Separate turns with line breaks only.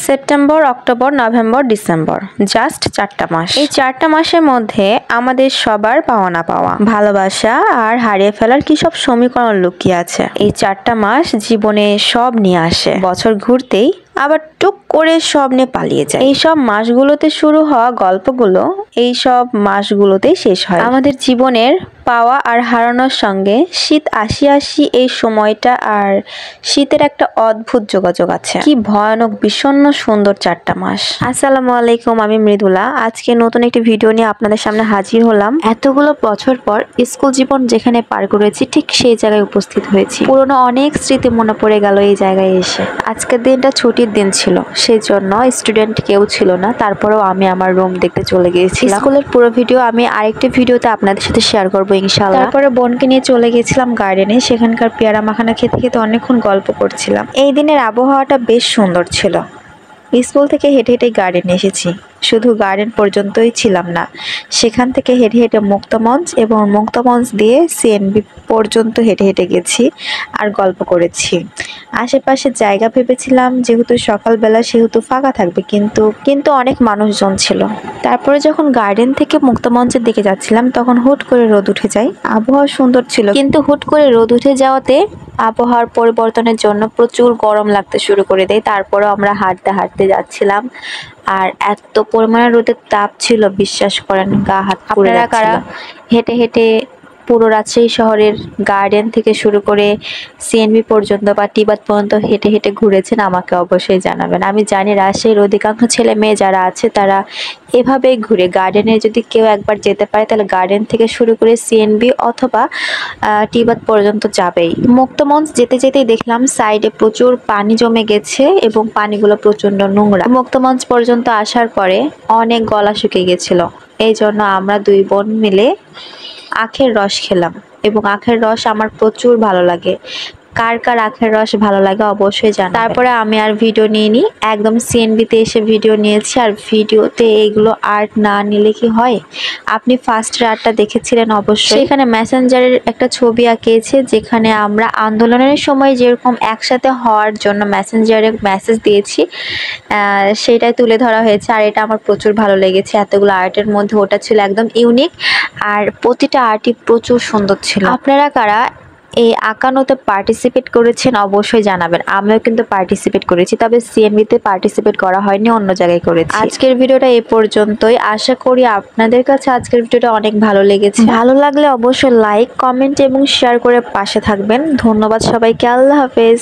September, October, November, December, just 4টা মাস। এই 4টা মাসের মধ্যে আমাদের সবার পাওয়া না পাওয়া, ভালোবাসা আর হারিয়ে ফেলার কি সব সমীকরণ লুকিয়ে আছে। এই 4টা মাস জীবনে সব নিয়ে আসে, বছর ঘুরতেই আবার টুক করে সব নিয়ে পালিয়ে যায়। এই সব মাসগুলোতে শুরু হওয়া গল্পগুলো এই সব মাসগুলোতেই শেষ হয়। আমাদের জীবনের পাওয়া আর হারানোর সঙ্গে শীত আসি আসি এই সময়টা আর শীতের একটা অদ্ভুত যোগাযোগ আছে। কি ভয়ানক বিষণ্ণ সুন্দর 4টা মাস। আসসালামু আলাইকুম, আমি মৃদুলা। আজকে নতুন একটি ভিডিও নিয়ে আপনাদের সামনে হাজির হলাম। এতগুলো বছর পর স্কুল জীবন যেখানে পার করেছি ঠিক সেই জায়গায় উপস্থিত হয়েছি। পুরনো অনেক স্মৃতি মনে পড়ে গেল এই জায়গায় এসে। আজকের দিনটা ছুটির দিন ছিল, সেই জন্য স্টুডেন্ট কেউ ছিল না। তারপরেও আমি আমার রুম দেখতে চলে গিয়েছিলাম। স্কুলের পুরো ভিডিও আমি আরেকটি ভিডিওতে আপনাদের সাথে শেয়ার করবো ইনশাআল্লাহ। তারপরে বোনকে নিয়ে চলে গেছিলাম গার্ডেনে। সেখানকার পেয়ারা মাখানা খেতে খেতে অনেকক্ষণ গল্প করছিলাম। এই দিনের আবহাওয়াটা বেশ সুন্দর ছিল। স্কুল থেকে হেঁটে হেঁটে গার্ডেনে এসেছি। শুধু গার্ডেন পর্যন্তই ছিলাম না, সেখান থেকে হেঁটে হেঁটে মুক্তমঞ্চ এবং মুক্তমঞ্চ দিয়ে সিএনবি পর্যন্ত হেঁটে হেঁটে গেছি আর গল্প করেছি। আশেপাশে জায়গা ভেবেছিলাম যেহেতু সকালবেলা সেহেতু ফাঁকা থাকবে, কিন্তু অনেক মানুষজন ছিল। তারপরে যখন গার্ডেন থেকে মুক্তমঞ্চের দিকে যাচ্ছিলাম তখন হুট করে রোদ উঠে যায়। আবহাওয়া সুন্দর ছিল, কিন্তু হুট করে রোদ উঠে যাওয়াতে আবহাওয়ার পরিবর্তনের জন্য প্রচুর গরম লাগতে শুরু করে দেয়। তারপরেও আমরা হাঁটতে হাঁটতে যাচ্ছিলাম আর এত পরিমাণে রোদের তাপ ছিল, বিশ্বাস করেন গা হাত পুড়ে যাচ্ছিল। কারা হেঁটে হেঁটে পুরো রাজশাহী শহরের গার্ডেন থেকে শুরু করে সিএনবি পর্যন্ত বা টিবাদ পর্যন্ত হেঁটে হেঁটে ঘুরেছেন আমাকে অবশ্যই জানাবেন। আমি জানি রাজশাহীর অধিকাংশ ছেলে মেয়ে যারা আছে তারা এভাবেই ঘুরে। গার্ডেনে যদি কেউ একবার যেতে পারে তাহলে গার্ডেন থেকে শুরু করে সিএনবি অথবা টিবাদ পর্যন্ত যাবেই। মুক্তমঞ্চ যেতে যেতেই দেখলাম সাইডে প্রচুর পানি জমে গেছে এবং পানিগুলো প্রচন্ড নোংরা। মুক্তমঞ্চ পর্যন্ত আসার পরে অনেক গলা শুকিয়ে গেছিল। এই জন্য আমরা দুই বোন মিলে আখের রস খেলাম এবং আখের রস আমার প্রচুর ভালো লাগে। কার কার আখের রস ভালো লাগে অবশ্যই জানাবেন। তারপরে আমি আর ভিডিও নিইনি, একদম সিএনবিতে এসে ভিডিও নিয়েছি। আর ভিডিওতে এইগুলো আর্ট না নিলে কি হয়? আপনি ফার্স্ট আর্টটা দেখেছিলেন অবশ্যই। সেখানে মেসেঞ্জারের একটা ছবি আঁকিয়েছে, যেখানে আমরা আন্দোলনের সময় যেরকম একসাথে হওয়ার জন্য মেসেঞ্জারে মেসেজ দিয়েছি সেটাই তুলে ধরা হয়েছে। আর এটা আমার প্রচুর ভালো লেগেছে। এতগুলো আর্টের মধ্যে ওটা ছিল একদম ইউনিক আর প্রতিটা আর্টই প্রচুর সুন্দর ছিল। আপনারা কারা এই আঁকানোতে পার্টিসিপেট করেছেন অবশ্যই জানাবেন। আমিও কিন্তু পার্টিসিপেট করেছি, তবে সিএনবিতে পার্টিসিপেট করা হয়নি, অন্য জায়গায় করেছি। আজকের ভিডিওটা এই পর্যন্তই। আশা করি আপনাদের কাছে আজকের ভিডিওটা অনেক ভালো লেগেছে। ভালো লাগলে অবশ্যই লাইক, কমেন্ট এবং শেয়ার করে পাশে থাকবেন। ধন্যবাদ সবাইকে। আল্লাহ হাফেজ।